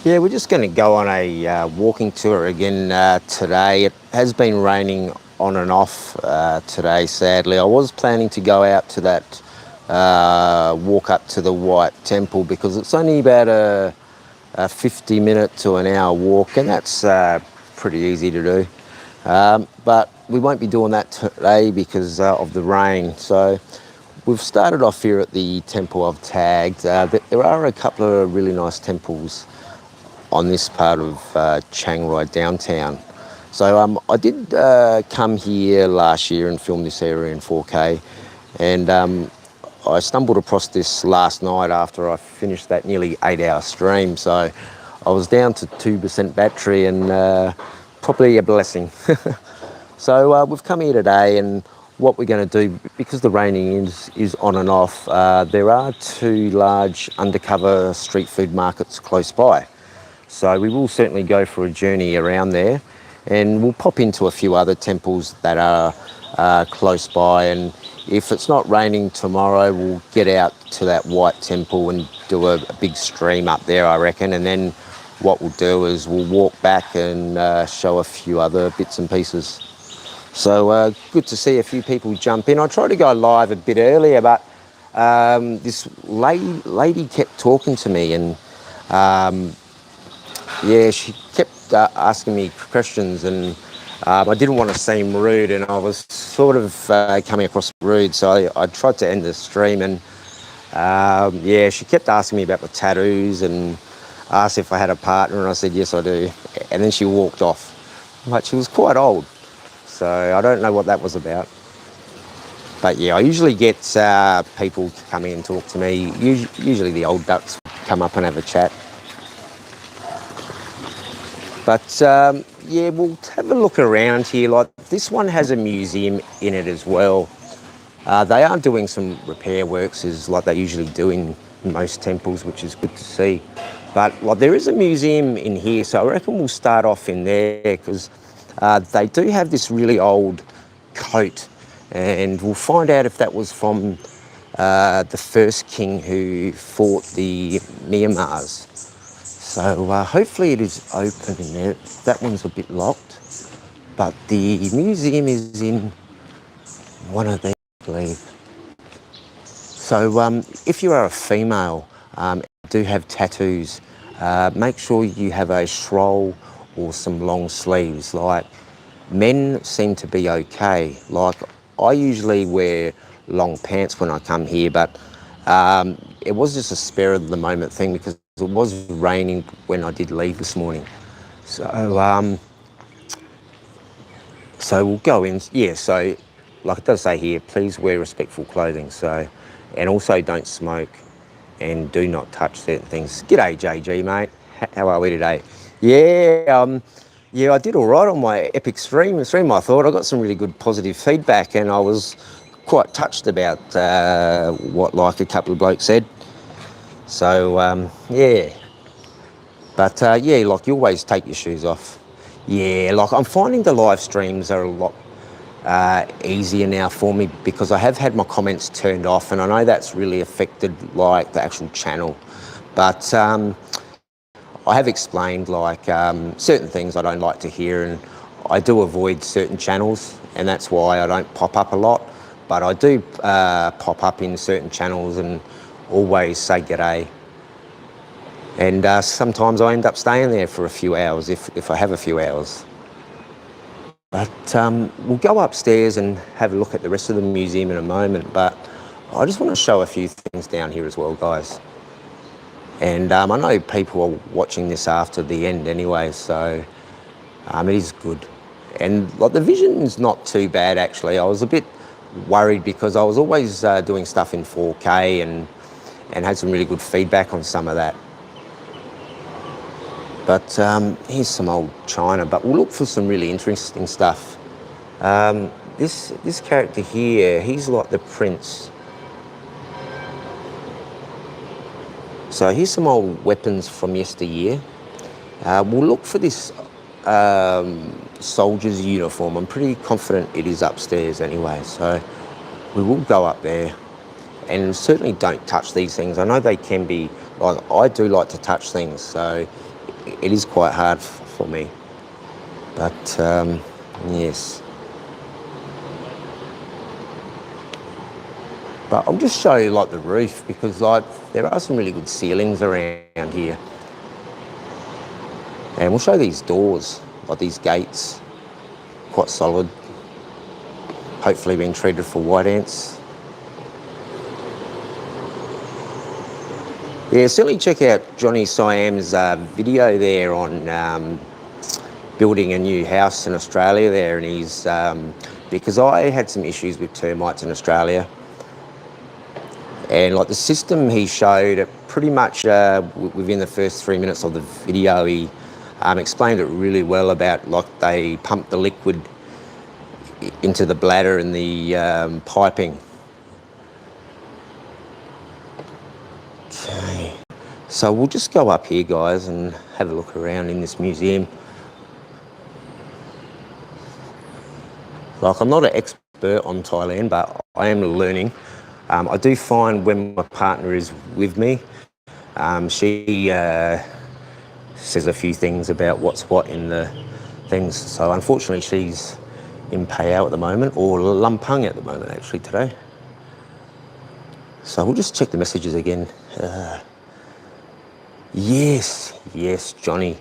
Yeah, we're just going to go on a walking tour again today. It has been raining on and off today, sadly. I was planning to go out to that walk up to the White Temple because it's only about a 50-minute to an hour walk, and that's pretty easy to do. But we won't be doing that today because of the rain. So we've started off here at the Temple I've tagged. There are a couple of really nice temples on this part of Chiang Rai downtown. So I did come here last year and film this area in 4K, and I stumbled across this last night after I finished that nearly 8-hour stream. So I was down to 2% battery, and probably a blessing. So we've come here today, and what we're going to do, because the raining is on and off, there are two large undercover street food markets close by. So we will certainly go for a journey around there, and we'll pop into a few other temples that are close by. And if it's not raining tomorrow, we'll get out to that White Temple and do a big stream up there, I reckon. And then what we'll do is we'll walk back and show a few other bits and pieces. So good to see a few people jump in. I tried to go live a bit earlier, but this lady kept talking to me, and yeah, she kept asking me questions, and I didn't want to seem rude, and I was sort of coming across rude, so I tried to end the stream. And yeah, she kept asking me about the tattoos and asked if I had a partner, and I said yes I do, and then she walked off. But she was quite old, so I don't know what that was about. But yeah, I usually get people coming and talk to me. Usually the old ducks come up and have a chat. But yeah, we'll have a look around here. Like, this one has a museum in it as well. They are doing some repair works, as like they usually do in most temples, which is good to see. But like, there is a museum in here, so I reckon we'll start off in there, because they do have this really old coat, and we'll find out if that was from the first king who fought the Myanmars. So hopefully it is open in there. That one's a bit locked, but the museum is in one of these, I believe. So if you are a female, do have tattoos, make sure you have a shrole or some long sleeves. Like, men seem to be okay. Like, I usually wear long pants when I come here, but it was just a spur of the moment thing because it was raining when I did leave this morning. So so we'll go in. Yeah, so like it does say here, please wear respectful clothing. So, and also don't smoke and do not touch certain things. G'day, JG, mate. How are we today? Yeah, yeah, I did all right on my epic stream. I thought I got some really good positive feedback, and I was quite touched about what like a couple of blokes said. So yeah, but yeah, like, you always take your shoes off. Yeah, like, I'm finding the live streams are a lot easier now for me, because I have had my comments turned off, and I know that's really affected like the actual channel. But I have explained like certain things I don't like to hear, and I do avoid certain channels, and that's why I don't pop up a lot. But I do pop up in certain channels and always say g'day. And sometimes I end up staying there for a few hours if I have a few hours. But we'll go upstairs and have a look at the rest of the museum in a moment. But I just want to show a few things down here as well, guys. And I know people are watching this after the end anyway, so it is good. And like, the vision's not too bad, actually. I was a bit worried because I was always doing stuff in 4K and had some really good feedback on some of that. But here's some old china, but we'll look for some really interesting stuff. This character here, he's like the prince. So here's some old weapons from yesteryear. We'll look for this soldier's uniform. I'm pretty confident it is upstairs anyway, so we will go up there. And certainly don't touch these things. I know they can be, like, I do like to touch things, so it is quite hard for me. But yes. But I'll just show you like the roof, because like there are some really good ceilings around here. And we'll show these doors, like these gates, quite solid. Hopefully being treated for white ants. Yeah, certainly check out Johnny Siam's video there on building a new house in Australia there, and he's because I had some issues with termites in Australia, and like the system he showed, it pretty much within the first 3 minutes of the video, he explained it really well about like they pump the liquid into the bladder and the piping. Okay, so we'll just go up here, guys, and have a look around in this museum. Like, I'm not an expert on Thailand, but I am learning. I do find when my partner is with me, she says a few things about what's what in the things. So unfortunately, she's in payout at the moment, or lumpang at the moment, actually, today. So we'll just check the messages again. Yes, Johnny.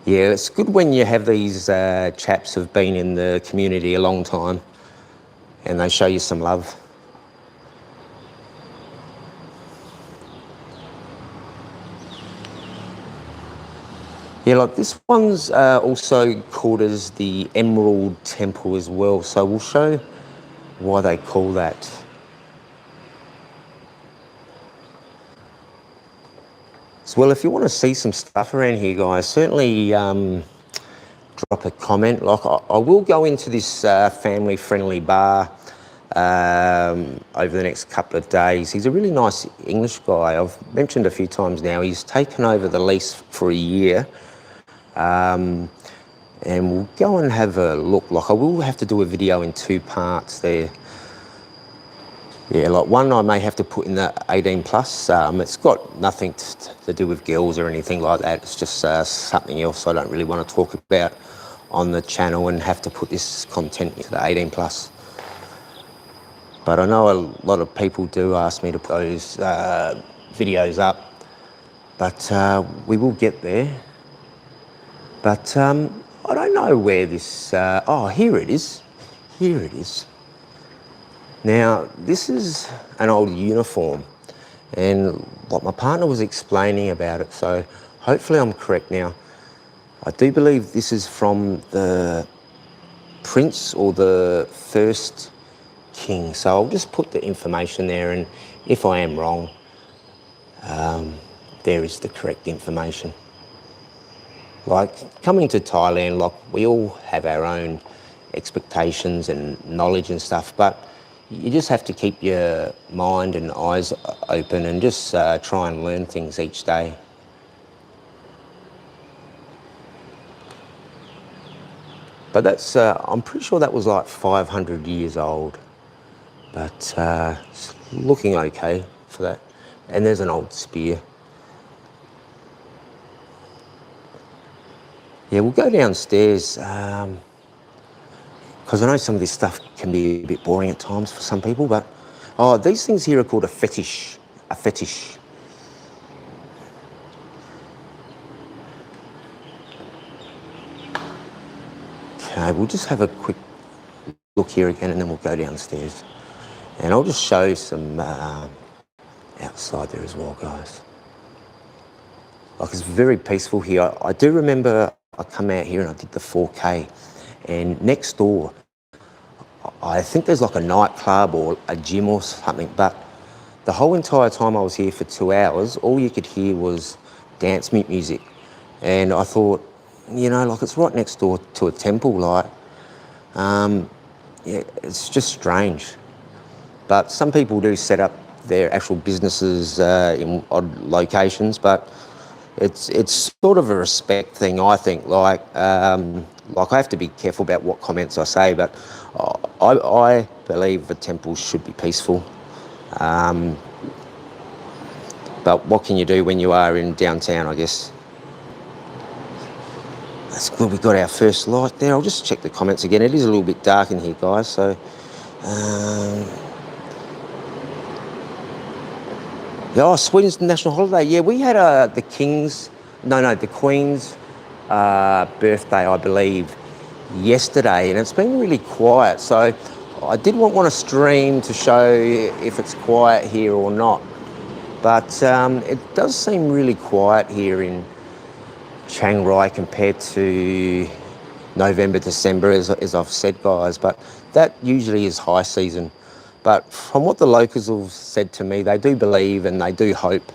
Yeah, it's good when you have these chaps who've been in the community a long time and they show you some love. Yeah, like this one's also called as the Emerald Temple as well, so we'll show why they call that. As well, if you want to see some stuff around here, guys, certainly drop a comment. Like, I will go into this family-friendly bar over the next couple of days. He's a really nice English guy. I've mentioned a few times now, he's taken over the lease for a year. And we'll go and have a look. Like, I will have to do a video in 2 parts there. Yeah, like one I may have to put in the 18 plus. It's got nothing to do with girls or anything like that. It's just something else I don't really want to talk about on the channel and have to put this content into the 18 plus. But I know a lot of people do ask me to put those videos up, but we will get there. But I don't know where this, oh, here it is. Here it is. Now, this is an old uniform, and what my partner was explaining about it, so hopefully I'm correct now. I do believe this is from the prince or the first king, so I'll just put the information there, and if I am wrong, there is the correct information. Like, coming to Thailand, like, we all have our own expectations and knowledge and stuff, but you just have to keep your mind and eyes open and just try and learn things each day. But that's, I'm pretty sure that was like 500 years old, but it's looking okay for that. And there's an old spear. Yeah, we'll go downstairs, because I know some of this stuff can be a bit boring at times for some people, but, oh, these things here are called a fetish. A fetish. Okay, we'll just have a quick look here again and then we'll go downstairs. And I'll just show you some outside there as well, guys. Like, it's very peaceful here. I do remember I come out here and I did the 4K, and next door, I think there's like a nightclub or a gym or something, but the whole entire time I was here for 2 hours, all you could hear was dance music. And I thought, you know, like, it's right next door to a temple, like, yeah, it's just strange. But some people do set up their actual businesses in odd locations, but it's sort of a respect thing, I think. Like I have to be careful about what comments I say, but I believe the temples should be peaceful. But what can you do when you are in downtown, I guess? That's good, we got our first light there. I'll just check the comments again. It is a little bit dark in here, guys, so... Oh, Sweden's national holiday. Yeah, we had the Queen's birthday, I believe, yesterday, and it's been really quiet. So I did want to stream to show if it's quiet here or not. But it does seem really quiet here in Chiang Rai compared to November, December, as I've said, guys. But that usually is high season. But from what the locals have said to me, they do believe and they do hope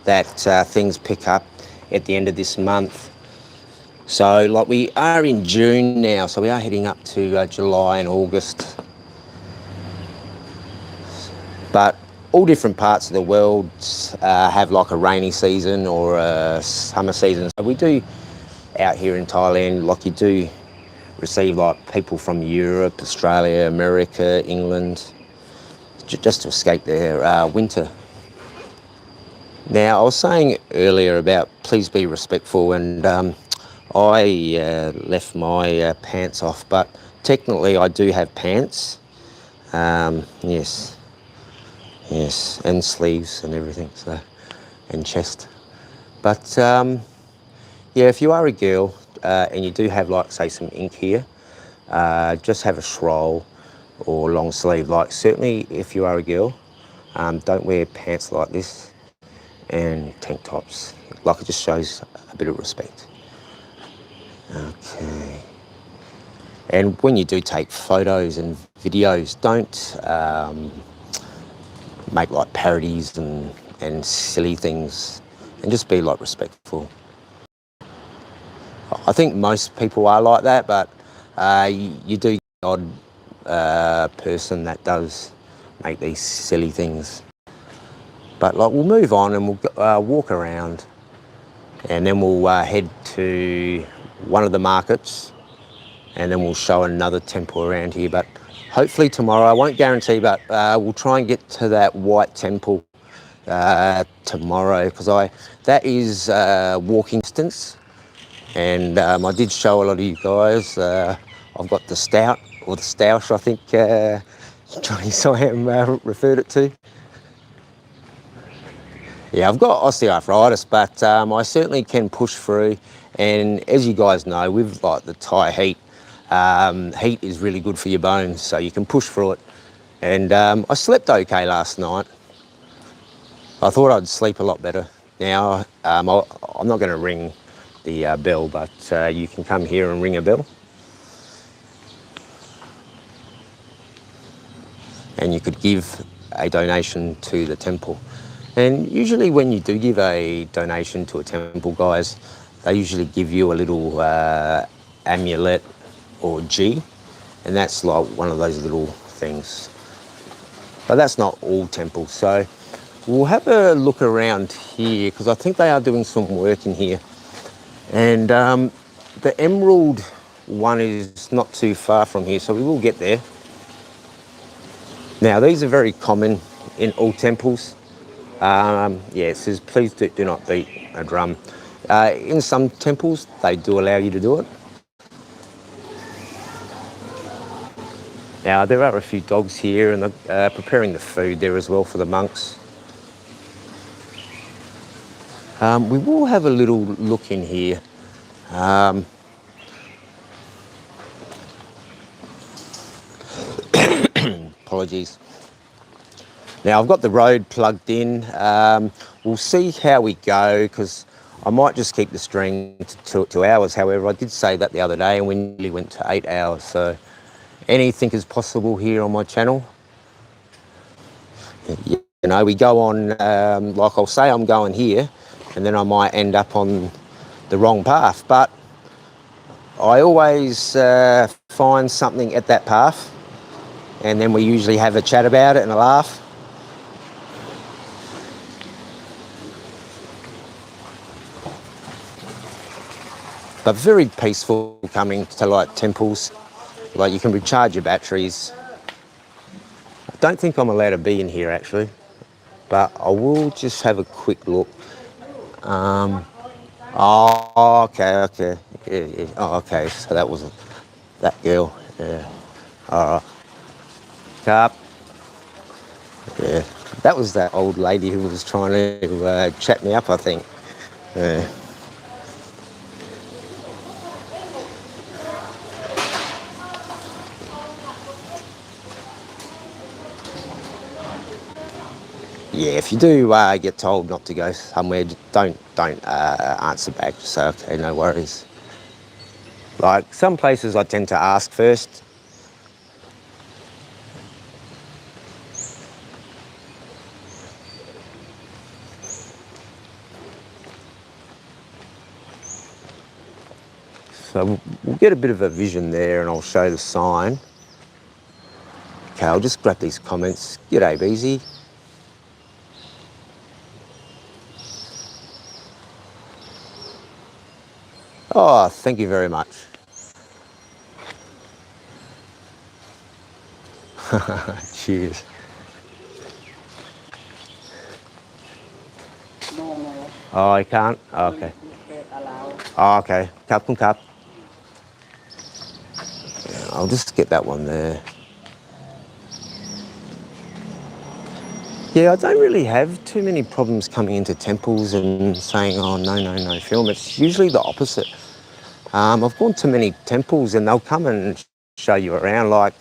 that things pick up at the end of this month. So, like, we are in June now, so we are heading up to July and August. But all different parts of the world have like a rainy season or a summer season. So we do out here in Thailand, like you do receive like people from Europe, Australia, America, England, just to escape their winter. Now, I was saying earlier about please be respectful, and I left my pants off, but technically I do have pants. Yes, and sleeves and everything, so, and chest. But yeah, if you are a girl and you do have, like, say, some ink here, just have a shawl or long sleeve. Like, certainly if you are a girl, don't wear pants like this and tank tops. Like, it just shows a bit of respect. Okay. And when you do take photos and videos, don't make like parodies and silly things, and just be like respectful. I think most people are like that, but you do get an odd person that does make these silly things. But like, we'll move on and we'll walk around, and then we'll head to one of the markets, and then we'll show another temple around here. But hopefully tomorrow, I won't guarantee, but we'll try and get to that white temple tomorrow, because that is walking distance. And I did show a lot of you guys. I've got the stout, or the stoush, I think Johnny Siam referred it to. Yeah, I've got osteoarthritis, but I certainly can push through. And as you guys know, with like the Thai heat, heat is really good for your bones, so you can push through it. And I slept okay last night. I thought I'd sleep a lot better. Now, I'm not going to ring the bell, but you can come here and ring a bell. And you could give a donation to the temple. And usually when you do give a donation to a temple, guys, they usually give you a little amulet or G, and that's like one of those little things. But that's not all temples. So we'll have a look around here, because I think they are doing some work in here. And the emerald one is not too far from here, so we will get there. Now, these are very common in all temples. Yeah, it says, please do not beat a drum. In some temples, they do allow you to do it. Now, there are a few dogs here, and they're preparing the food there as well for the monks. We will have a little look in here. Apologies. Now, I've got the road plugged in. We'll see how we go, because I might just keep the stream to 2 hours. However, I did say that the other day, and we nearly went to 8 hours. So anything is possible here on my channel. You know, we go on, like I'll say I'm going here, and then I might end up on the wrong path. But I always find something at that path, and then we usually have a chat about it and a laugh. But very peaceful coming to like temples. Like, you can recharge your batteries. I don't think I'm allowed to be in here, actually. but I will just have a quick look. Oh, okay, okay. Yeah, yeah. Oh, okay. So that was that girl. Yeah. Carp. Yeah. That was that old lady who was trying to chat me up, I think. Yeah. Yeah, if you do get told not to go somewhere, don't answer back. Just say, okay, no worries. Like some places I tend to ask first. So we'll get a bit of a vision there and I'll show the sign. Okay, I'll just grab these comments. G'day, Beezy. Oh, thank you very much. Cheers. Oh, I can't? Oh, okay. Oh, okay. Cup and cup. Yeah, I'll just get that one there. Yeah, I don't really have too many problems coming into temples and saying, oh, no, no, no film. It's usually the opposite. I've gone to many temples and they'll come and show you around. Like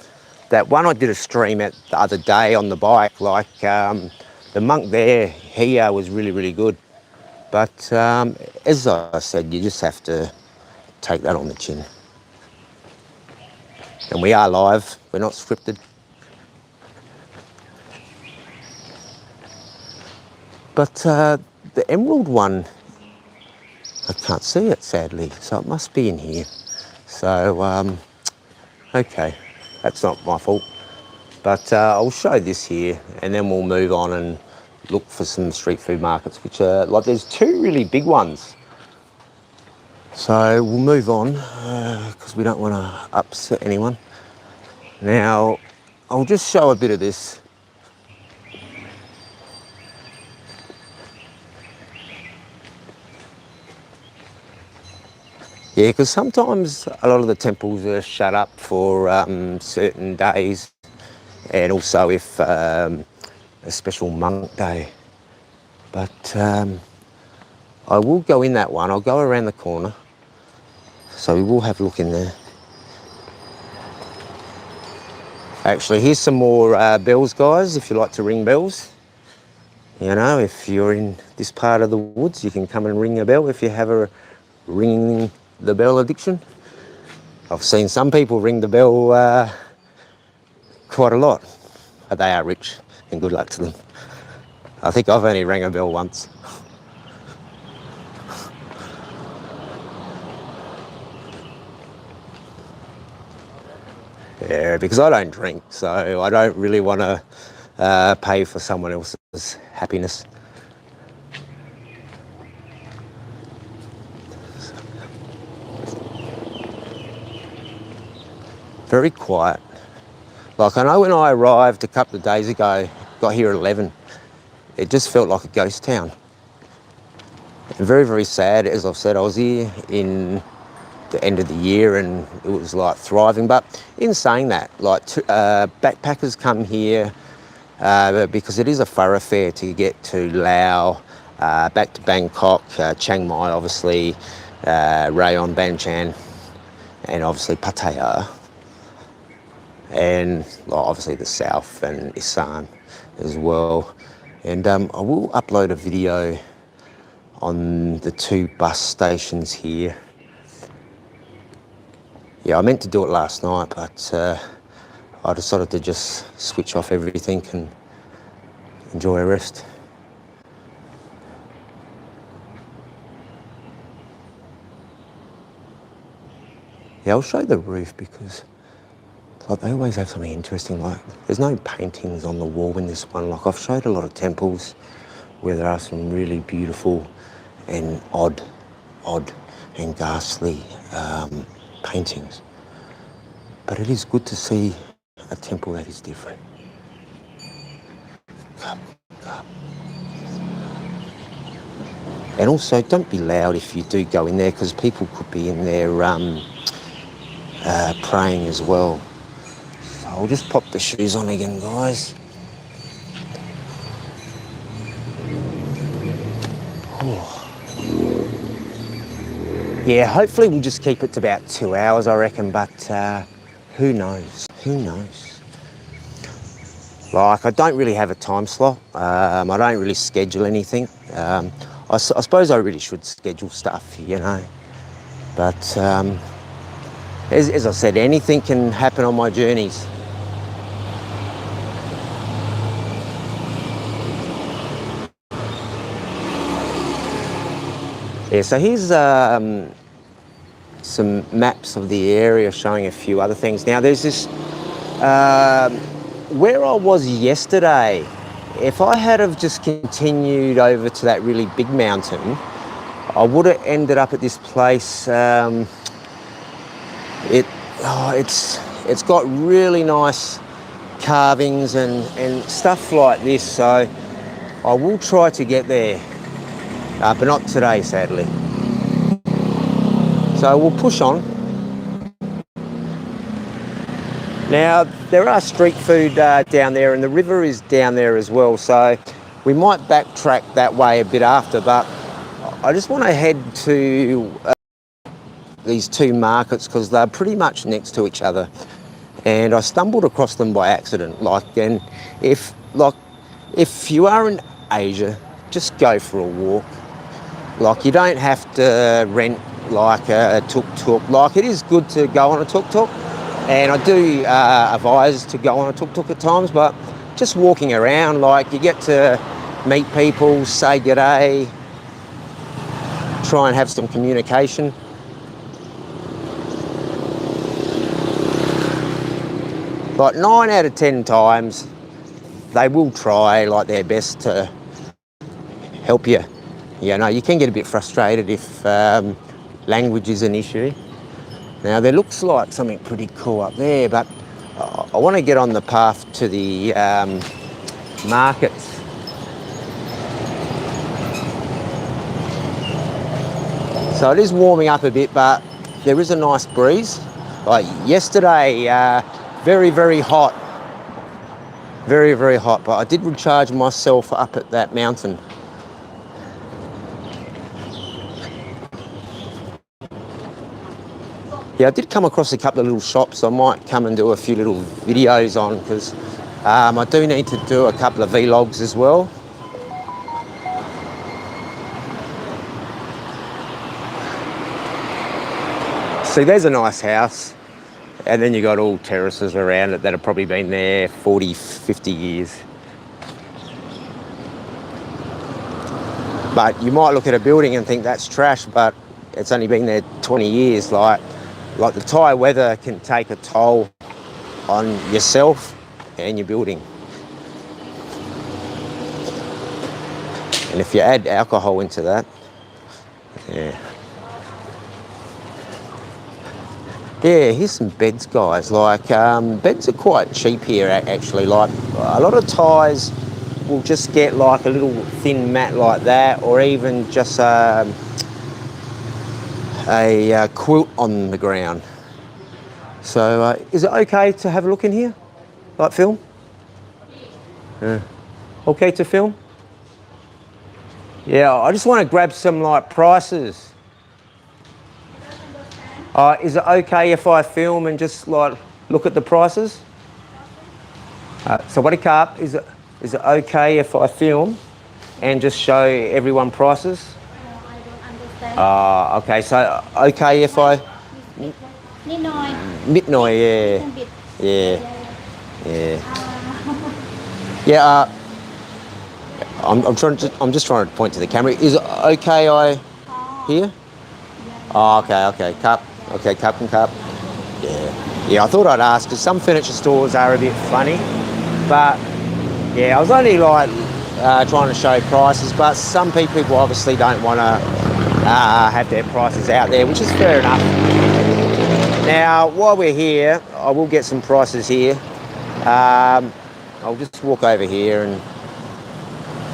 that one I did a stream at the other day on the bike. Like the monk there, he was really, really good. But as I said, you just have to take that on the chin. And we are live, we're not scripted. But the emerald one, I can't see it sadly, so it must be in here. So, okay, that's not my fault. But I'll show this here and then we'll move on and look for some street food markets, which are, like there's two really big ones. So we'll move on because we don't want to upset anyone. Now, I'll just show a bit of this. Yeah, because sometimes a lot of the temples are shut up for certain days, and also if a special monk day. But I will go in that one. I'll go around the corner, so we will have a look in there. Actually, here's some more bells, guys, if you like to ring bells. You know, if you're in this part of the woods, you can come and ring a bell if you have a ringing the bell addiction. I've seen some people ring the bell quite a lot, but they are rich and good luck to them. I think I've only rang a bell once. Yeah, because I don't drink, so I don't really want to pay for someone else's happiness. Very quiet. Like I know when I arrived a couple of days ago, got here at 11, it just felt like a ghost town. And very, very sad, as I've said, I was here in the end of the year and it was like thriving. But in saying that, like backpackers come here because it is a thoroughfare to get to Laos, back to Bangkok, Chiang Mai obviously, Rayon, Banchan, and obviously Pattaya. And obviously the south and Isan as well. And I will upload a video on the two bus stations here. Yeah, I meant to do it last night, but I decided to just switch off everything and enjoy a rest. Yeah, I'll show the roof because like they always have something interesting. Like there's no paintings on the wall in this one. Like I've showed a lot of temples where there are some really beautiful and odd and ghastly paintings. But it is good to see a temple that is different. Cup, cup. And also, don't be loud if you do go in there, because people could be in there praying as well. So I'll just pop the shoes on again, guys. Yeah, hopefully we'll just keep it to about 2 hours, I reckon, but who knows? Who knows? Like, I don't really have a time slot. I don't really schedule anything. I suppose I really should schedule stuff, you know. But as I said, anything can happen on my journeys. Yeah, so here's some maps of the area showing a few other things. Now, there's this, where I was yesterday, if I had have just continued over to that really big mountain, I would have ended up at this place. It's got really nice carvings and stuff like this, so I will try to get there, but not today, sadly. So we'll push on. Now, there are street food down there, and the river is down there as well, so we might backtrack that way a bit after, but I just want to head to these two markets because they're pretty much next to each other, and I stumbled across them by accident. And if you are in Asia, just go for a walk. Like, you don't have to rent like a tuk-tuk. Like, it is good to go on a tuk-tuk, and I do advise to go on a tuk-tuk at times, but just walking around, like, you get to meet people, say g'day, try and have some communication. Like 9 out of 10 times, they will try like their best to help you. You know, you can get a bit frustrated if language is an issue. Now, there looks like something pretty cool up there, but I want to get on the path to the markets. So it is warming up a bit, but there is a nice breeze. Like yesterday, very, very hot. Very, very hot, but I did recharge myself up at that mountain. Yeah, I did come across a couple of little shops I might come and do a few little videos on, because I do need to do a couple of vlogs as well. See, there's a nice house, and then you got all terraces around it that have probably been there 40, 50 years. But you might look at a building and think that's trash, but it's only been there 20 years. Like the Thai weather can take a toll on yourself and your building. And if you add alcohol into that, yeah. Yeah, here's some beds, guys. Like, beds are quite cheap here, actually. Like, a lot of Thais will just get like a little thin mat like that, or even just a quilt on the ground. So, is it okay to have a look in here? Like, film? Okay to film? Yeah, I just want to grab some, like, prices. Is it okay if I film and just like look at the prices? So what a cup, is it okay if I film and just show everyone prices? I don't understand. Okay, so okay if I... Mít nồi, yeah. Yeah, I'm just trying to point to the camera. Is it okay here? Oh, okay, cup. Okay, cup and cup. Yeah, I thought I'd ask, because some furniture stores are a bit funny. But, yeah, I was only, like, trying to show prices, but some people obviously don't want to have their prices out there, which is fair enough. Now, while we're here, I will get some prices here. I'll just walk over here and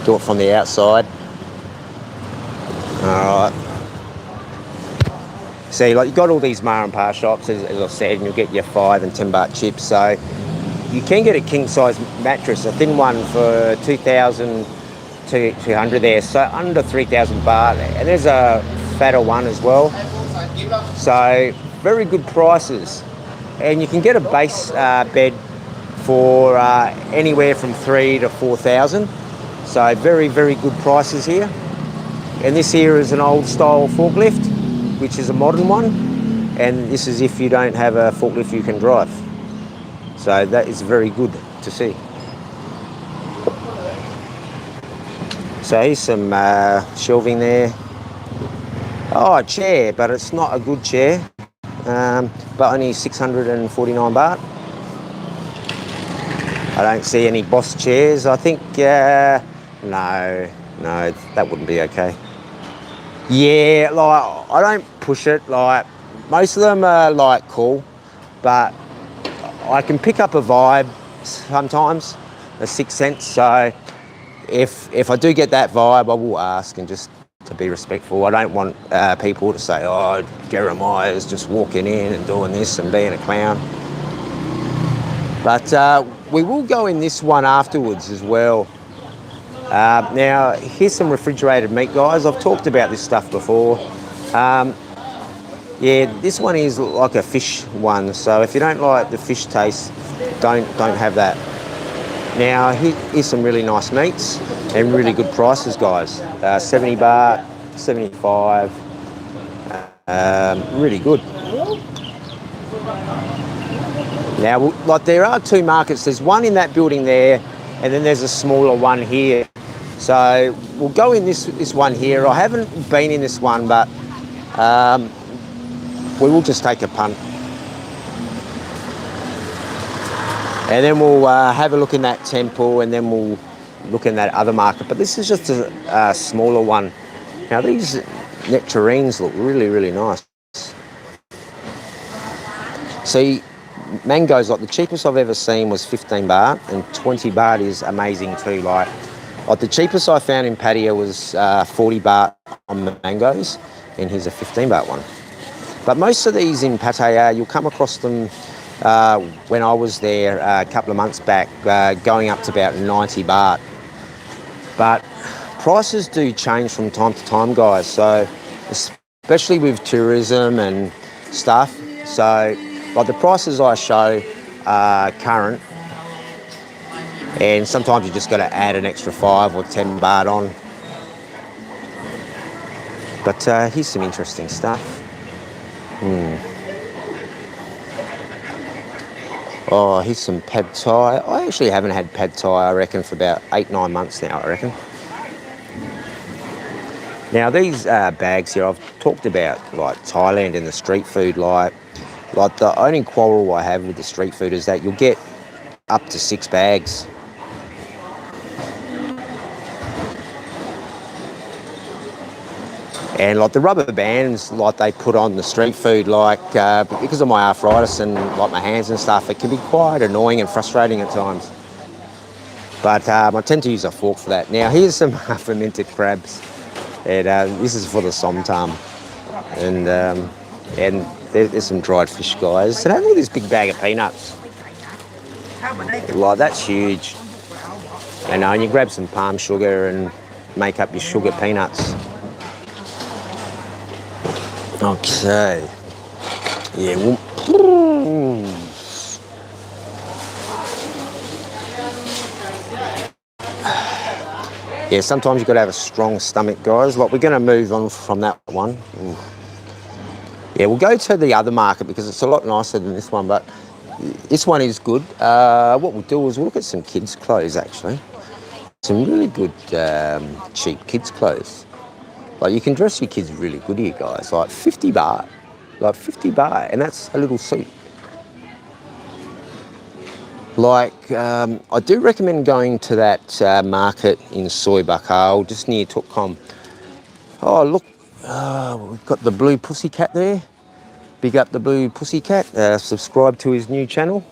do it from the outside. All right. See, like, you've got all these ma and pa shops, as I said, and you'll get your 5 and 10 baht chips. So you can get a king size mattress, a thin one for 2,200 there, so under 3,000 baht. And there's a fatter one as well. So very good prices. And you can get a base bed for anywhere from 3 to 4,000. So very, very good prices here. And this here is an old style forklift, which is a modern one. And this is if you don't have a forklift you can drive. So that is very good to see. So here's some shelving there. Oh, a chair, but it's not a good chair. But only 649 baht. I don't see any Boss chairs. I think, no, that wouldn't be okay. Yeah, like, I don't push it. Like, most of them are like cool, but I can pick up a vibe sometimes, a sixth sense. So if I do get that vibe, I will ask, and just to be respectful. I don't want people to say, oh, Jeremiah's just walking in and doing this and being a clown. But we will go in this one afterwards as well. Now, here's some refrigerated meat, guys. I've talked about this stuff before. Yeah, this one is like a fish one, so if you don't like the fish taste, don't have that. Now, here's some really nice meats and really good prices, guys. 70 baht, 75, really good. Now, like, there are two markets. There's one in that building there, and then there's a smaller one here. So we'll go in this one here. I haven't been in this one, but we will just take a punt. And then we'll have a look in that temple, and then we'll look in that other market. But this is just a smaller one. Now, these nectarines look really, really nice. See, mangoes, like the cheapest I've ever seen was 15 baht, and 20 baht is amazing too. Like the cheapest I found in Pattaya was 40 baht on mangoes, and here's a 15 baht one. But most of these in Pattaya, you'll come across them when I was there a couple of months back, going up to about 90 baht. But prices do change from time to time, guys. So especially with tourism and stuff. So like the prices I show are current, and sometimes you just got to add an extra 5 or 10 baht on. But here's some interesting stuff. Oh, here's some pad thai. I actually haven't had pad thai, I reckon, for about 8-9 months now, I reckon. Now, these bags here, I've talked about, like, Thailand and the street food. Like the only quarrel I have with the street food is that you'll get up to 6 bags. And like the rubber bands, like they put on the street food, like because of my arthritis and like my hands and stuff, it can be quite annoying and frustrating at times. But I tend to use a fork for that. Now, here's some fermented crabs, and this is for the somtam. And there's some dried fish, guys. And have a look at this big bag of peanuts. Like, that's huge. And you grab some palm sugar and make up your sugar peanuts. Okay. Yeah. Yeah, sometimes you've got to have a strong stomach, guys. Like, we're going to move on from that one. Yeah, we'll go to the other market because it's a lot nicer than this one, but this one is good. What we'll do is we'll look at some kids' clothes, actually. Some really good cheap kids' clothes. Like, you can dress your kids really good here, guys. Like 50 baht. Like 50 baht, and that's a little suit. Like, I do recommend going to that market in Soi Bakal, just near Tukkom. Oh, look, we've got the blue pussycat there. Big up the blue pussycat. Subscribe to his new channel.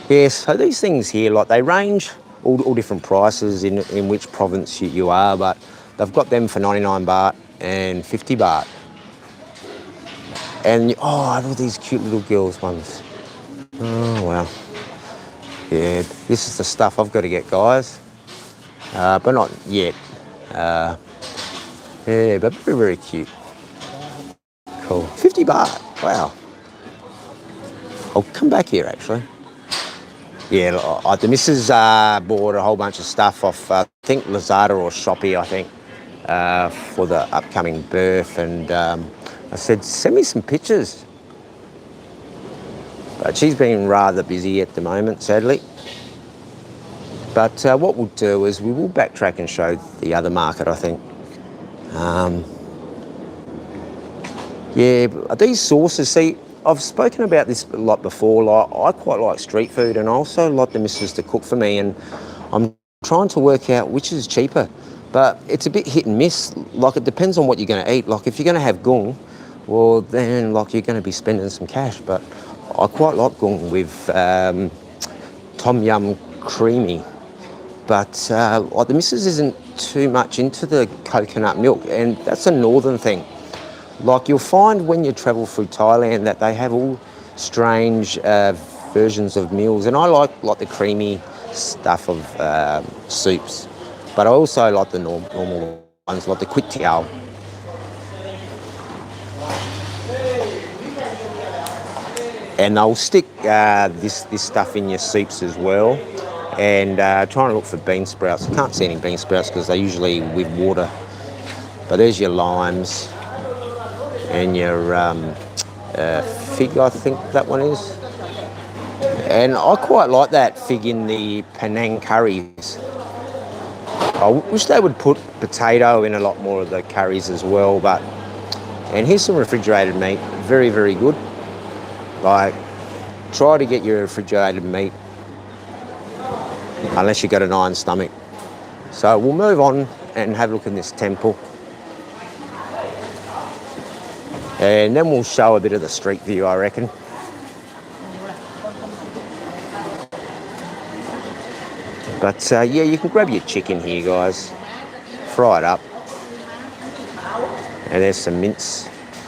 Yeah, so these things here, like, they range all different prices in which province you are, but they've got them for 99 baht and 50 baht. And, oh, I have all these cute little girls ones. Oh, wow. Yeah, this is the stuff I've got to get, guys. But not yet. Yeah, but very, very cute. Cool. 50 baht. Wow. I'll come back here, actually. Yeah, the missus bought a whole bunch of stuff off, I think, Lazada or Shopee, I think, for the upcoming birth. And I said, send me some pictures. But she's been rather busy at the moment, sadly. But what we'll do is we will backtrack and show the other market, I think. Yeah, these sauces, see, I've spoken about this a lot before. Like, I quite like street food, and I also like the missus to cook for me, and I'm trying to work out which is cheaper. But it's a bit hit and miss. Like, it depends on what you're going to eat. Like, if you're going to have gung, well, then, like, you're going to be spending some cash. But I quite like gung with tom yum creamy. But like, the missus isn't too much into the coconut milk, and that's a northern thing. Like, you'll find when you travel through Thailand that they have all strange versions of meals, and I like the creamy stuff of soups, but I also like the normal ones, like the kway teow. And they'll stick this stuff in your soups as well. And trying to look for bean sprouts. I can't see any bean sprouts because they're usually with water. But there's your limes. And your fig, I think that one is. And I quite like that fig in the Penang curries. I wish they would put potato in a lot more of the curries as well. But, and here's some refrigerated meat, very, very good. Like, try to get your refrigerated meat unless you've got an iron stomach. So we'll move on and have a look in this temple. And then we'll show a bit of the street view, I reckon. But yeah, you can grab your chicken here, guys. Fry it up. And there's some mince.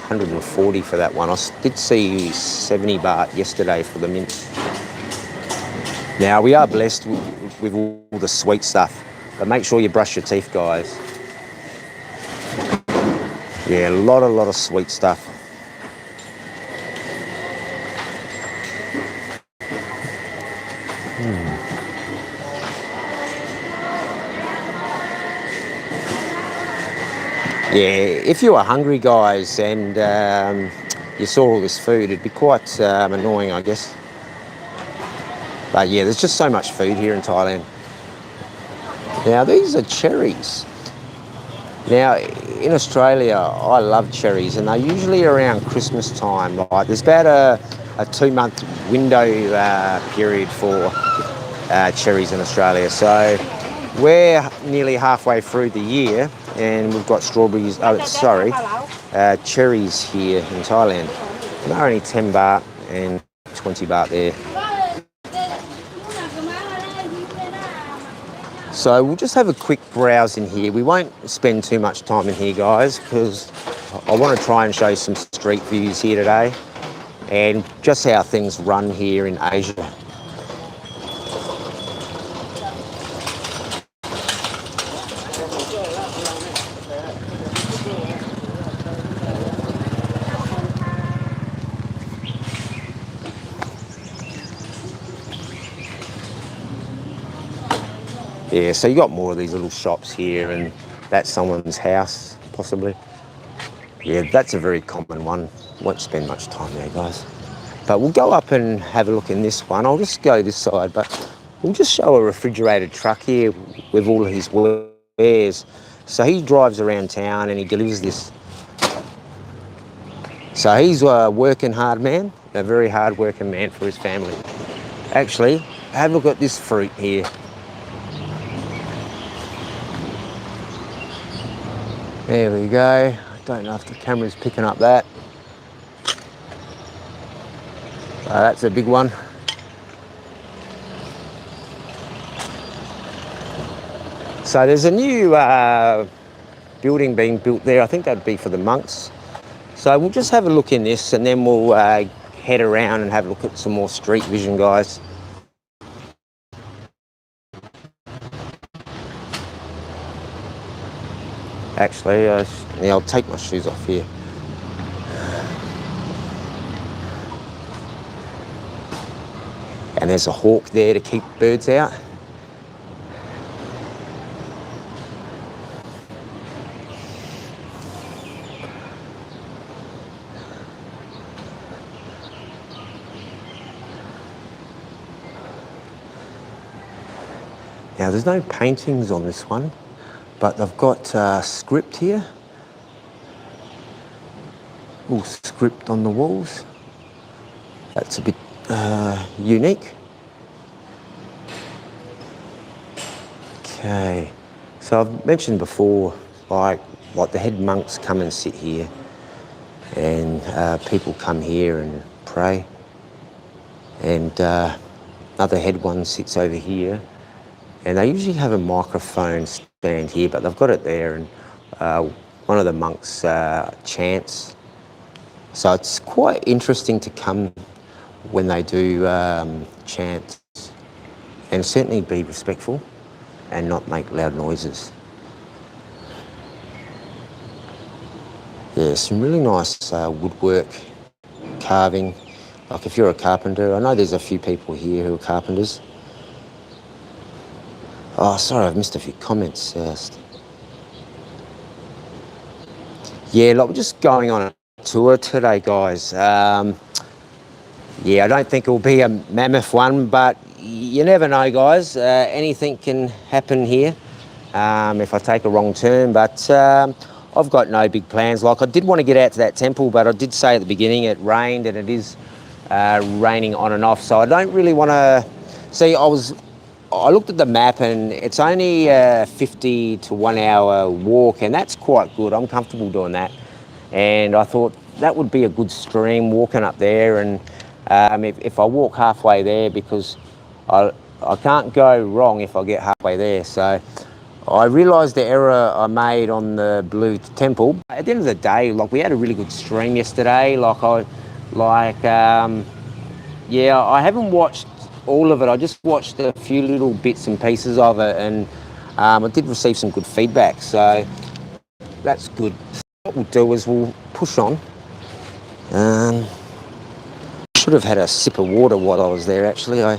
140 for that one. I did see 70 baht yesterday for the mince. Now, we are blessed with all the sweet stuff. But make sure you brush your teeth, guys. Yeah, a lot of sweet stuff. Yeah, if you are hungry, guys, and you saw all this food, it'd be quite annoying, I guess. But yeah, there's just so much food here in Thailand. Now, these are cherries. Now, in Australia, I love cherries, and they're usually around Christmas time. Like, there's about a 2-month window period for cherries in Australia. So we're nearly halfway through the year, and we've got cherries here in Thailand. And they're only 10 baht and 20 baht there. So we'll just have a quick browse in here. We won't spend too much time in here, guys, because I want to try and show some street views here today and just how things run here in Asia. Yeah, so you got more of these little shops here, and that's someone's house, possibly. Yeah, that's a very common one. Won't spend much time there, guys. But we'll go up and have a look in this one. I'll just go this side, but we'll just show a refrigerated truck here with all of his wares. So he drives around town and he delivers this. So he's a working hard man, a very hard working man for his family. Actually, have a look at this fruit here. There we go. I don't know if the camera's picking up that. That's a big one. So there's a new building being built there. I think that'd be for the monks. So we'll just have a look in this and then we'll head around and have a look at some more street vision, guys. Actually, yeah, I'll take my shoes off here. And there's a hawk there to keep birds out. Now, there's no paintings on this one, but they've got script here. All script on the walls. That's a bit unique. Okay, so I've mentioned before, like the head monks come and sit here, and people come here and pray, and another head one sits over here, and they usually have a microphone stand here, but they've got it there, and one of the monks chants. So it's quite interesting to come when they do chants, and certainly be respectful and not make loud noises. Yeah, some really nice woodwork, carving. Like if you're a carpenter, I know there's a few people here who are carpenters. Oh, sorry, I've missed a few comments. Yeah, like we're just going on a tour today, guys. Yeah, I don't think it'll be a mammoth one, but you never know, guys. Anything can happen here if I take a wrong turn, but I've got no big plans. Like, I did want to get out to that temple, but I did say at the beginning it rained, and it is raining on and off, so I don't really want to... See, I looked at the map, and it's only a 50 to 1 hour walk, and that's quite good. I'm comfortable doing that. And I thought that would be a good stream walking up there, and if I walk halfway there, because I can't go wrong if I get halfway there. So I realised the error I made on the Blue Temple. At the end of the day, like, we had a really good stream yesterday. Yeah, I haven't watched all of it. I just watched a few little bits and pieces of it, and I did receive some good feedback, so that's good. What we'll do is we'll push on. Should have had a sip of water while I was there, actually. Yeah,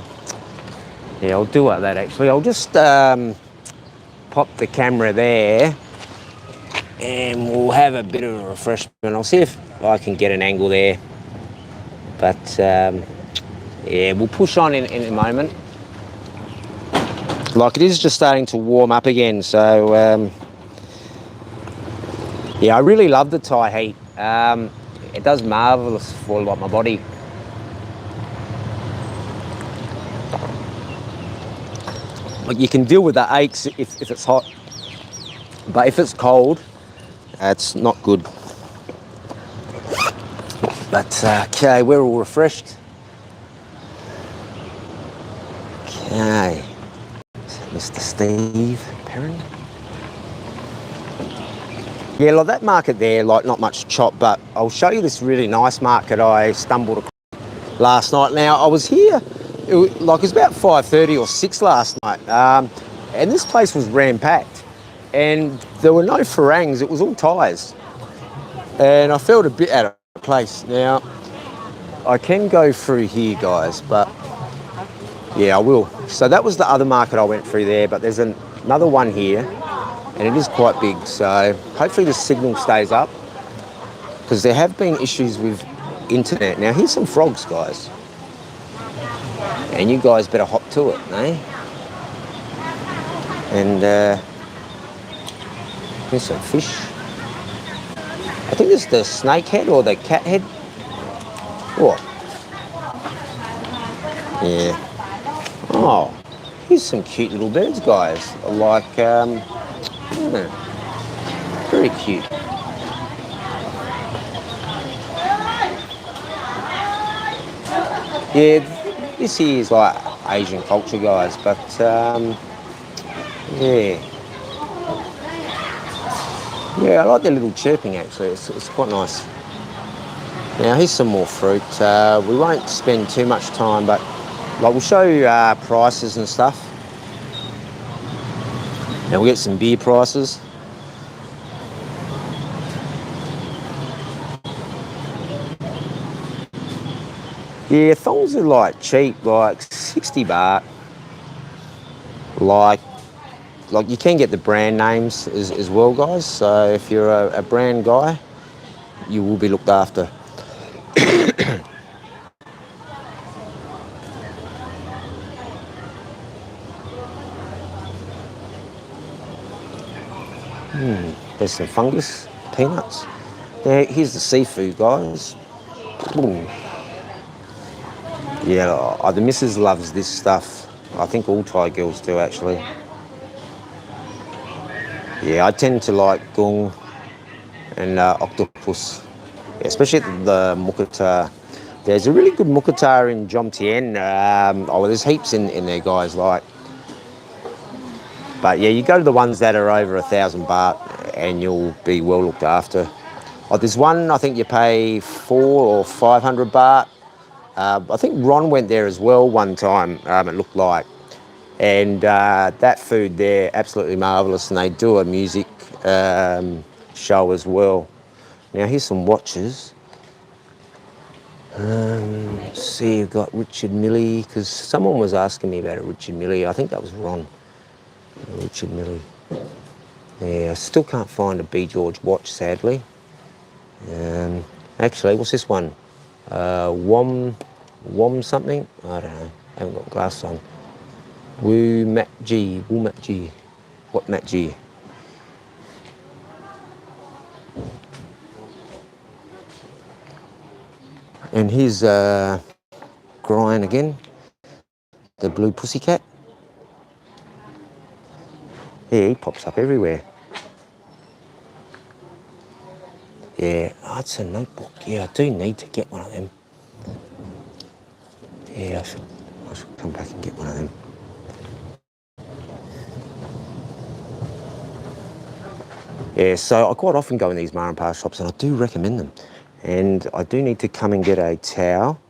I'll do like that, actually. I'll just pop the camera there, and we'll have a bit of a refreshment. I'll see if I can get an angle there. But yeah, we'll push on in a moment. Like, it is just starting to warm up again, so yeah, I really love the Thai heat. It does marvellous for, like, my body. Like, you can deal with the aches if it's hot, but if it's cold, it's not good. But okay, we're all refreshed. Okay, Mr. Steve Perrin. Yeah, like that market there, like, not much chop, but I'll show you this really nice market I stumbled across last night. Now, I was here, it was about 5:30 or 6 last night, and this place was ram-packed, and there were no Farangs, it was all Thais, and I felt a bit out of place. Now, I can go through here, guys, but yeah, I will. So that was the other market I went through there, but there's another one here, and it is quite big, so hopefully the signal stays up, because there have been issues with internet. Now, here's some frogs, guys, and you guys better hop to it, eh? And here's some fish. I think this is the snake head or the cat head. What? Yeah. Oh, here's some cute little birds, guys. Like, very cute. Yeah, this here is like Asian culture, guys, but yeah. Yeah, I like their little chirping actually. It's quite nice. Now here's some more fruit. We won't spend too much time, but like we'll show you prices and stuff. Now we'll get some beer prices. Yeah, thongs are like cheap, like 60 baht. Like you can get the brand names as well, guys. So if you're a brand guy, you will be looked after. There's some fungus, peanuts. Now here's the seafood, guys. Ooh. Yeah, the missus loves this stuff. I think all Thai girls do actually. Yeah, I tend to like gung and octopus, especially the mukata. There's a really good mukata in Jomtien. There's heaps in there, guys. But yeah, you go to the ones that are over 1,000 baht, and you'll be well looked after. There's one I think you pay 400 or 500 baht. I think Ron went there as well one time. It looked like. And that food there, absolutely marvellous. And they do a music show as well. Now, here's some watches. Let's see, you've got Richard Milley, because someone was asking me about a Richard Milley. I think that was Ron. Richard Milley. Yeah, I still can't find a B. George watch, sadly. Actually, what's this one? Wom something? I don't know. I haven't got glasses on. Wu Mat G. What Mat G? And here's Brian again, the blue pussycat. Yeah, he pops up everywhere. Yeah, it's a notebook. Yeah, I do need to get one of them. Yeah, I should come back and get one of them. Yeah, so I quite often go in these Mar and Pa shops and I do recommend them. And I do need to come and get a towel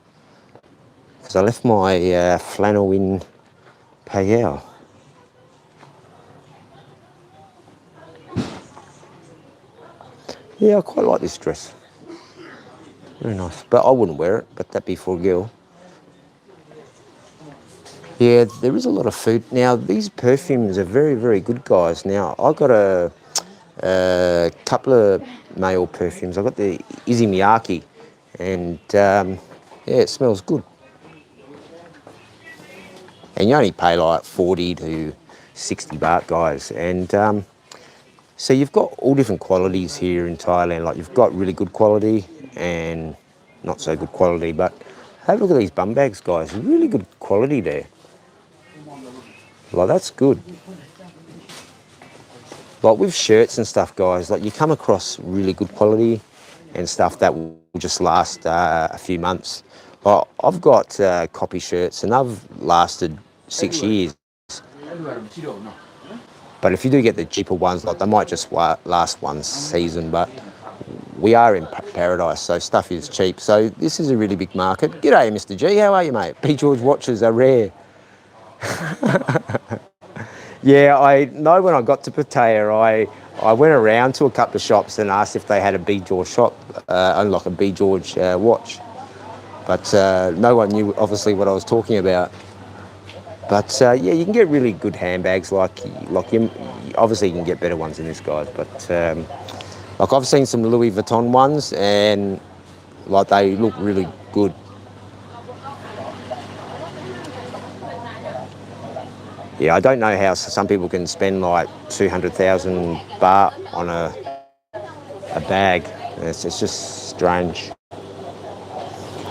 because I left my flannel in Payao. Yeah, I quite like this dress. Very nice. But I wouldn't wear it, but that'd be for a girl. Yeah, there is a lot of food. Now, these perfumes are very, very good, guys. Now, I got a couple of male perfumes. I got the Izzy Miyake, and yeah, it smells good. And you only pay like 40 to 60 baht, guys. And so you've got all different qualities here in Thailand. Like you've got really good quality and not so good quality. But have a look at these bum bags, guys. Really good quality there. Like that's good. Like with shirts and stuff, guys, like you come across really good quality and stuff that will just last a few months. Like I've got copy shirts and they've lasted 6 years. But if you do get the cheaper ones, like they might just last one season. But we are in paradise, so stuff is cheap. So this is a really big market. G'day, Mr. G. How are you, mate? B. George watches are rare. Yeah, I know when I got to Pattaya, I went around to a couple of shops and asked if they had a B. George shop, like a B. George watch. But no one knew, obviously, what I was talking about. But yeah, you can get really good handbags. Like you, obviously, you can get better ones than this, guys. But like I've seen some Louis Vuitton ones, and like they look really good. Yeah, I don't know how some people can spend like 200,000 baht on a bag. It's just strange.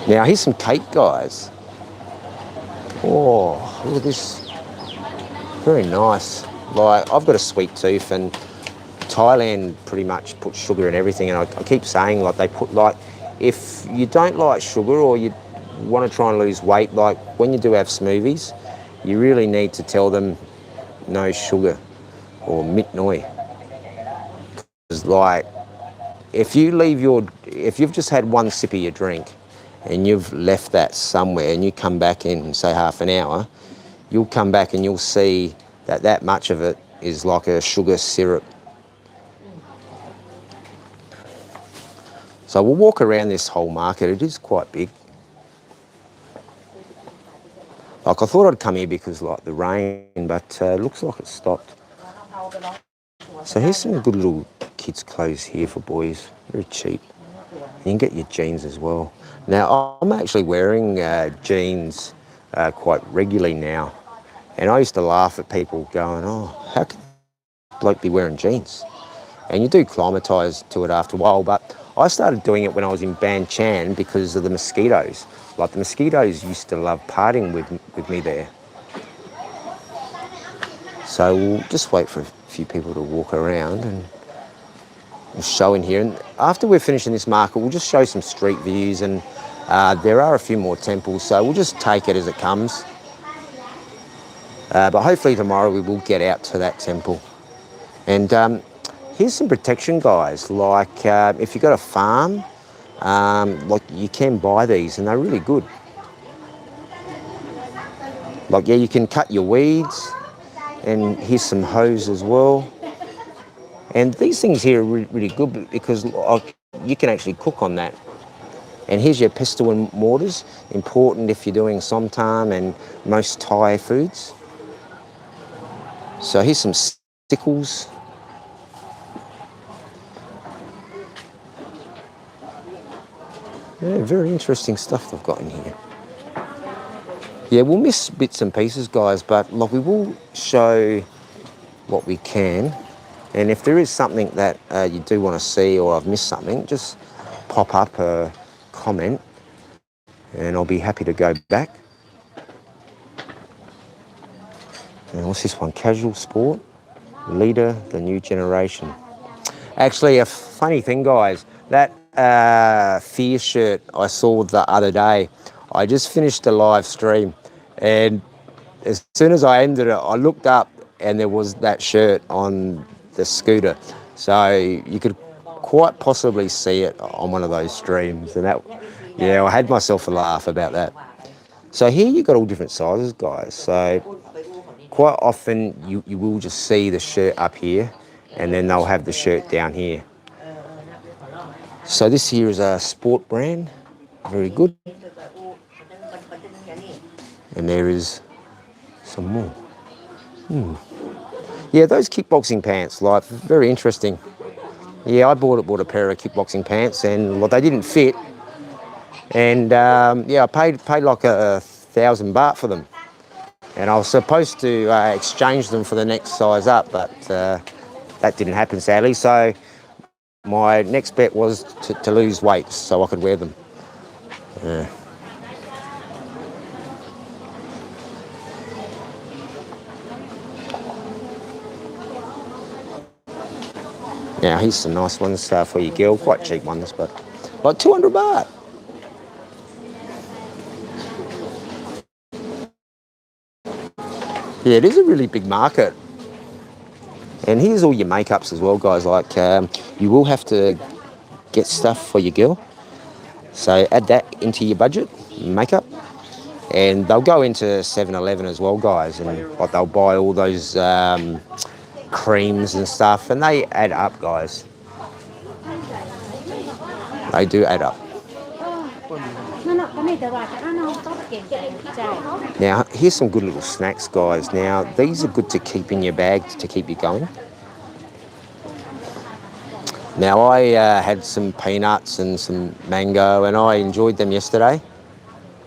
Now, here's some cake, guys. Oh, look at this. Very nice. Like, I've got a sweet tooth and Thailand pretty much puts sugar in everything. And I keep saying, like, they put, like, if you don't like sugar or you want to try and lose weight, like, when you do have smoothies, you really need to tell them no sugar or mit noi. like, if you've just had one sip of your drink and you've left that somewhere and you come back in, say, half an hour, you'll come back and you'll see that that much of it is like a sugar syrup. So we'll walk around this whole market. It is quite big. Like, I thought I'd come here because like the rain, but it looks like it's stopped. So here's some good little kids' clothes here for boys. Very cheap. You can get your jeans as well. Now, I'm actually wearing jeans quite regularly now. And I used to laugh at people going, oh, how can a bloke be wearing jeans? And you do acclimatise to it after a while. But I started doing it when I was in Ban Chan because of the mosquitoes. Like, the mosquitoes used to love partying with me there. So we'll just wait for a few people to walk around and we'll show in here. And after we're finishing this market, we'll just show some street views, and there are a few more temples, so we'll just take it as it comes. But hopefully tomorrow we will get out to that temple. And here's some protection, guys. Like, if you've got a farm, like, you can buy these and they're really good. Like, yeah, you can cut your weeds, and here's some hose as well. And these things here are really good because you can actually cook on that. And here's your pestle and mortars, important if you're doing somtam and most Thai foods. So here's some sickles. Yeah, very interesting stuff they've got in here. Yeah, we'll miss bits and pieces, guys, but like, we will show what we can. And if there is something that you do want to see, or I've missed something, just pop up a comment and I'll be happy to go back. And what's this one? Casual sport, leader, the new generation. Actually, a funny thing, guys, that Fear shirt I saw the other day, I just finished a live stream, and as soon as I ended it, I looked up and there was that shirt on the scooter. So you could quite possibly see it on one of those streams. And that, yeah, I had myself a laugh about that. So here you've got all different sizes, guys. So quite often you will just see the shirt up here, and then they'll have the shirt down here. So this here is a sport brand, very good. And there is some more. Yeah, those kickboxing pants, like, very interesting. Yeah, I bought a pair of kickboxing pants, and like, they didn't fit. And yeah, I paid like 1,000 baht for them. And I was supposed to exchange them for the next size up, but that didn't happen, sadly. So my next bet was to lose weight so I could wear them. Now, here's some nice ones for your girl, quite cheap ones, but like 200 baht. Yeah, it is a really big market. And here's all your makeups as well, guys. Like, you will have to get stuff for your girl. So add that into your budget, makeup. And they'll go into 7-Eleven as well, guys. And like, they'll buy all those creams and stuff. And they add up, guys. They do add up. Now, here's some good little snacks, guys. Now, these are good to keep in your bag to keep you going. Now, I had some peanuts and some mango, and I enjoyed them yesterday.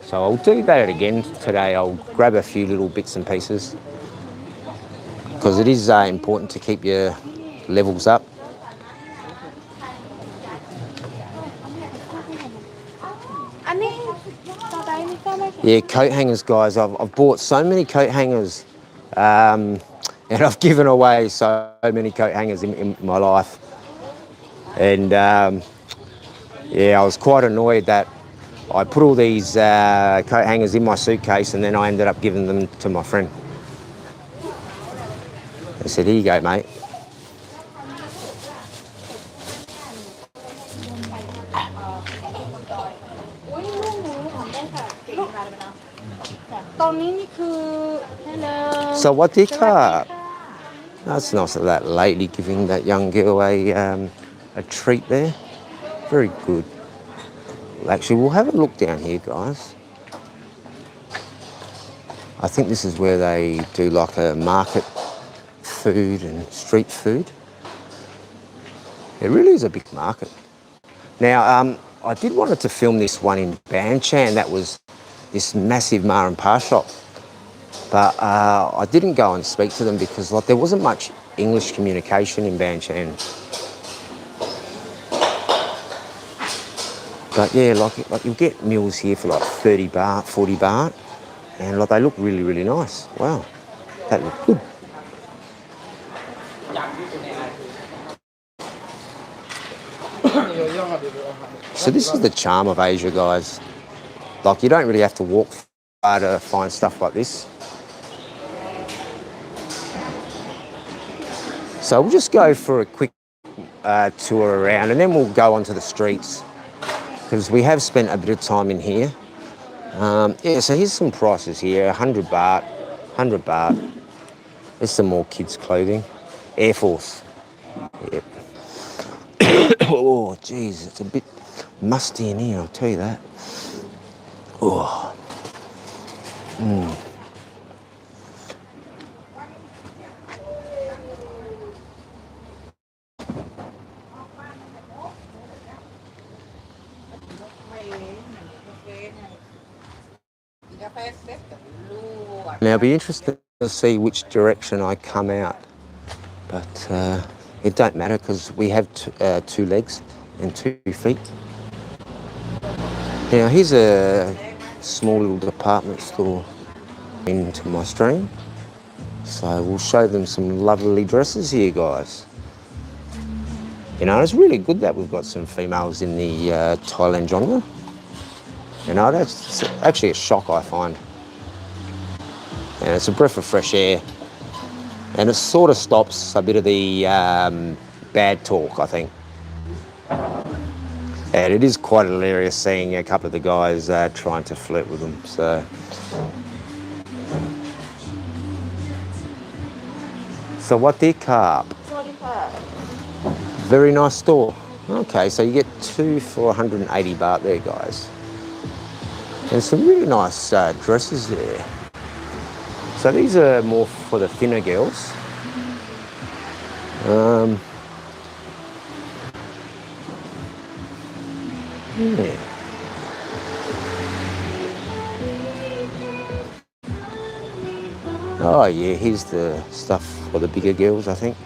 So I'll do that again today. I'll grab a few little bits and pieces because it is important to keep your levels up. Yeah, coat hangers, guys. I've bought so many coat hangers, and I've given away so many coat hangers in my life. And yeah, I was quite annoyed that I put all these coat hangers in my suitcase, and then I ended up giving them to my friend. I said, here you go, mate. ตรงนี้นี่คือ hello So what did สวัสดี car? ค่ะ That's nice of that lady giving that young girl a treat there. Very good. Actually, we'll have a look down here, guys. I think this is where they do like a market food and street food. It really is a big market. Now, I did wanted to film this one in Banchan. That was this massive ma and pa shop. But I didn't go and speak to them because like there wasn't much English communication in Banchan. But yeah, like you'll get meals here for like 30 baht, 40 baht. And like they look really, really nice. Wow, that looked good. So this is the charm of Asia, guys. Like you don't really have to walk far to find stuff like this. So we'll just go for a quick tour around and then we'll go onto the streets because we have spent a bit of time in here. Yeah, so here's some prices here, 100 baht, 100 baht. There's some more kids' clothing. Air Force. Yep. Oh, geez, it's a bit musty in here, I'll tell you that. Oh. Now, it'll be interesting to see which direction I come out, but it don't matter because we have two legs and 2 feet. Now, here's a small little department store into my stream. So we'll show them some lovely dresses here, guys. You know, it's really good that we've got some females in the Thailand genre. You know, that's actually a shock, I find. And it's a breath of fresh air. And it sort of stops a bit of the bad talk, I think. And it is quite hilarious seeing a couple of the guys trying to flirt with them. So what they carp? Very nice store. Okay, so you get 2 for 180 baht there, guys. And some really nice dresses there. So these are more for the thinner girls. Yeah. Oh yeah, here's the stuff for the bigger girls, I think.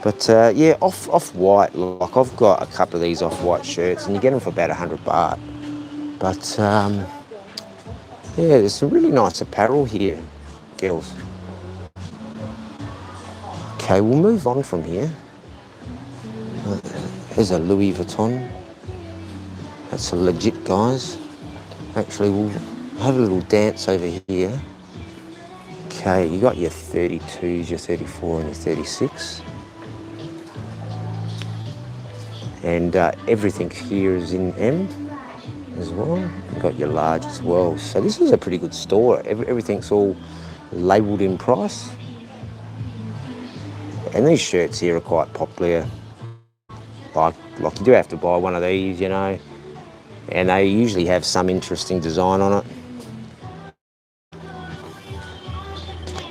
But yeah, off-white, like I've got a couple of these off-white shirts and you get them for about 100 baht. But yeah, there's some really nice apparel here, girls. Okay, we'll move on from here. There's a Louis Vuitton. That's a legit, guys. Actually, we'll have a little dance over here. Okay, you got your 32s, your 34 and your 36. And everything here is in M as well. You've got your large as well. So this is a pretty good store. Everything's all labelled in price. And these shirts here are quite popular. Like you do have to buy one of these, you know. And they usually have some interesting design on it.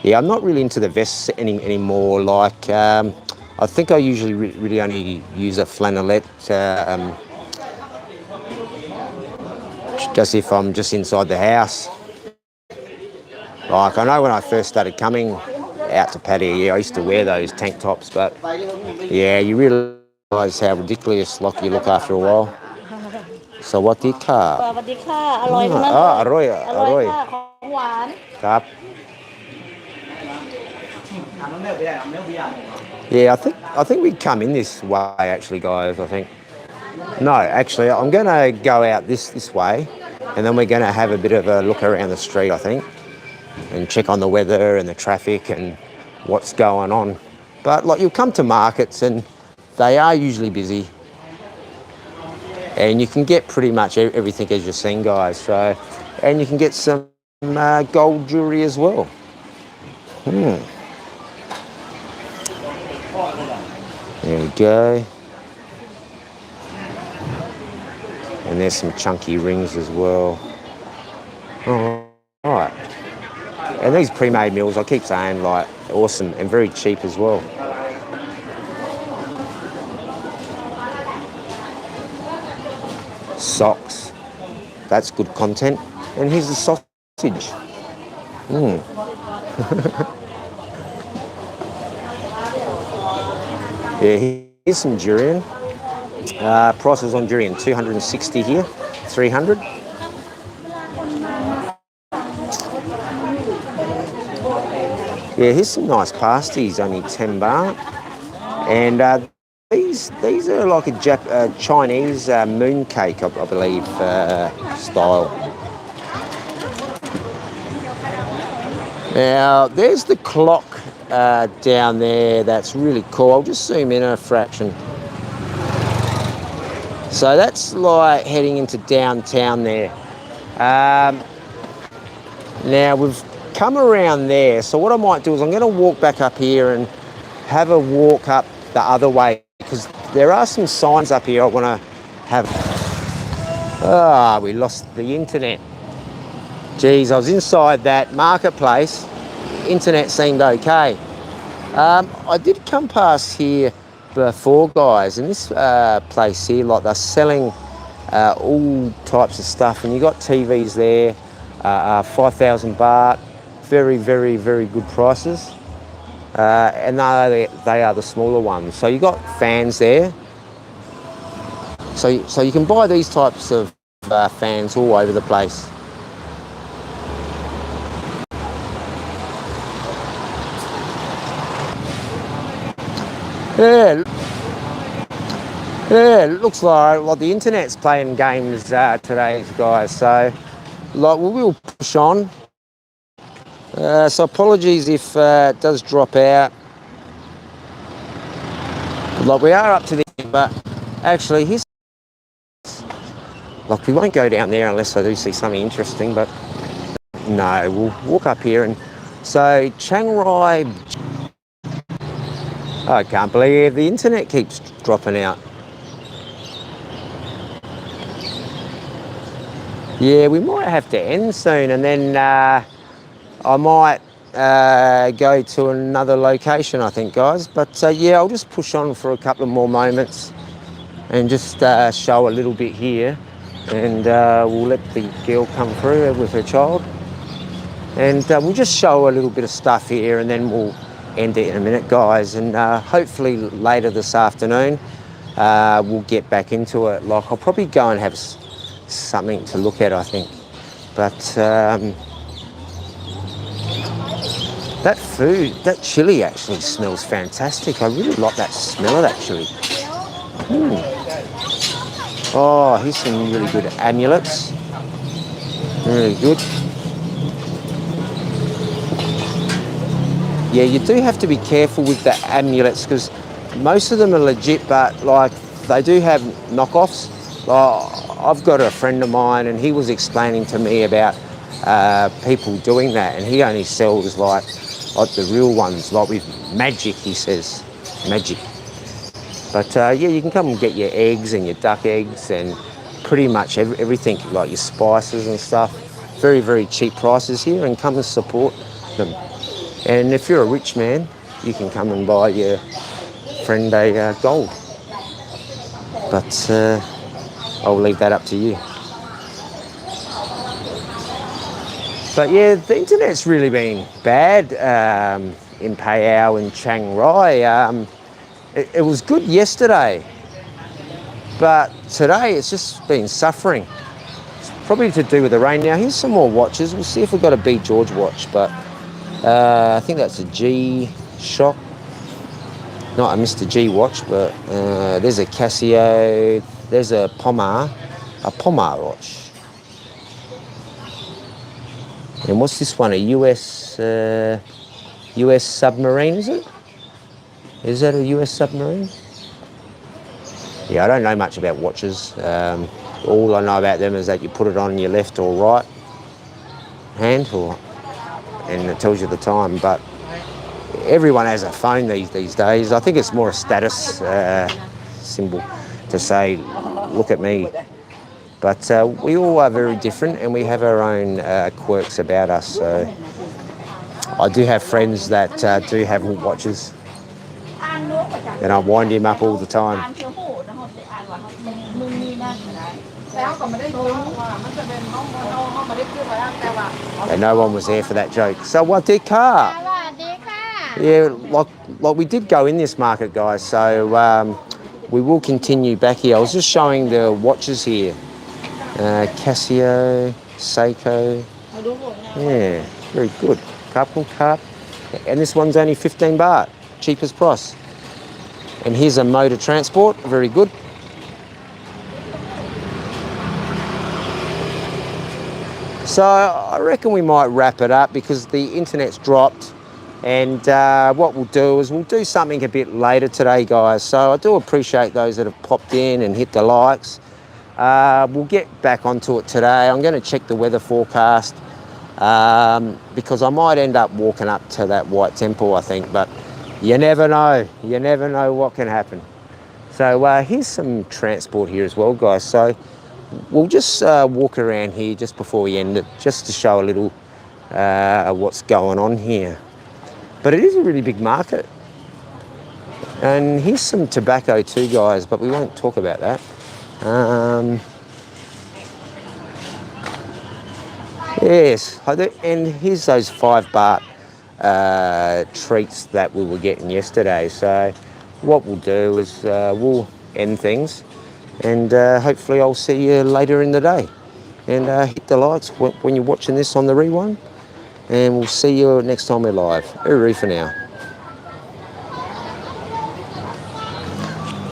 Yeah, I'm not really into the vests anymore. Like, I think I usually really only use a flannelette just if I'm just inside the house. Like, I know when I first started coming out to Pattaya, yeah, I used to wear those tank tops, but yeah, you realise how ridiculous like you look after a while. So what did car? สวัสดีค่ะอร่อยทั้งนั้นเลย อร่อย อร่อยค่ะของหวาน ครับ Yeah, I think we come in this way actually, guys. I think no, actually, I'm going to go out this way, and then we're going to have a bit of a look around the street, I think, and check on the weather and the traffic and what's going on. But like you'll come to markets and they are usually busy, and you can get pretty much everything as you've seen, guys. So, and you can get some gold jewellery as well. There we go. And there's some chunky rings as well. All right. And these pre-made meals, I keep saying, like, awesome and very cheap as well. Socks. That's good content. And here's the sausage. Yeah, here's some durian. Prices on durian, 260 here, 300. Yeah, here's some nice pasties, only 10 baht. And these are like a Chinese moon cake, I believe, style. Now, there's the clock down there. That's really cool. I'll just zoom in a fraction. So that's like heading into downtown there. Now, we've come around there. So what I might do is I'm going to walk back up here and have a walk up the other way, because there are some signs up here I want to have. We lost the internet. Geez, I was inside that marketplace. Internet seemed okay. I did come past here before, guys, and this place here, like, they're selling all types of stuff, and you got TVs there, 5,000 baht, very, very, very good prices. And they are the smaller ones. So you got fans there. So you can buy these types of fans all over the place. Yeah, it looks like the internet's playing games today, guys. So, like, we will push on. So apologies if it does drop out. Like, we are up to the end, but actually, here's, like, we won't go down there unless I do see something interesting. But no, we'll walk up here. And so Chiang Rai. I can't believe the internet keeps dropping out. Yeah, we might have to end soon, and then I might go to another location, I think, guys. But yeah, I'll just push on for a couple of more moments and just show a little bit here, and we'll let the girl come through with her child, and we'll just show a little bit of stuff here, and then we'll end it in a minute, guys. And hopefully later this afternoon we'll get back into it. Like, I'll probably go and have something to look at, I think. But that food, that chili actually smells fantastic. I really like that smell of that chili. Oh, here's some really good amulets. Really good. Yeah, you do have to be careful with the amulets, because most of them are legit, but like, they do have knockoffs. I've got a friend of mine, and he was explaining to me about people doing that, and he only sells like the real ones, like with magic, he says. Magic. But yeah, you can come and get your eggs and your duck eggs and pretty much everything, like your spices and stuff. Very, very cheap prices here, and come and support them. And if you're a rich man, you can come and buy your friend a gold. But I'll leave that up to you. But yeah, the internet's really been bad in Palau and Chiang Rai. It was good yesterday, but today it's just been suffering. It's probably to do with the rain. Now, here's some more watches. We'll see if we've got a B. George watch, but I think that's a G-Shock. Not a Mr. G watch, but there's a Casio, there's a Pomar watch. And what's this one? A US submarine, is it? Is that a US submarine? Yeah, I don't know much about watches. All I know about them is that you put it on your left or right. hand, and it tells you the time. But everyone has a phone these days. I think it's more a status symbol to say, look at me. But we all are very different and we have our own quirks about us. So I do have friends that do have watches and I wind him up all the time. And no one was there for that joke. So what did car? Yeah, like we did go in this market, guys. So we will continue back here. I was just showing the watches here. Casio, Seiko. Yeah, very good. Couple cup. And this one's only 15 baht, cheapest price. And here's a motor transport, very good. So I reckon we might wrap it up because the internet's dropped. And what we'll do is we'll do something a bit later today, guys. So I do appreciate those that have popped in and hit the likes. We'll get back onto it today. I'm going to check the weather forecast because I might end up walking up to that White Temple, I think. But you never know. You never know what can happen. So here's some transport here as well, guys. So we'll just walk around here just before we end it, just to show a little what's going on here. But it is a really big market. And here's some tobacco too, guys, but we won't talk about that. Yes, and here's those 5 baht treats that we were getting yesterday. So what we'll do is we'll end things and hopefully I'll see you later in the day. And hit the likes when you're watching this on the rewind. And we'll see you next time we're live. Uru for now.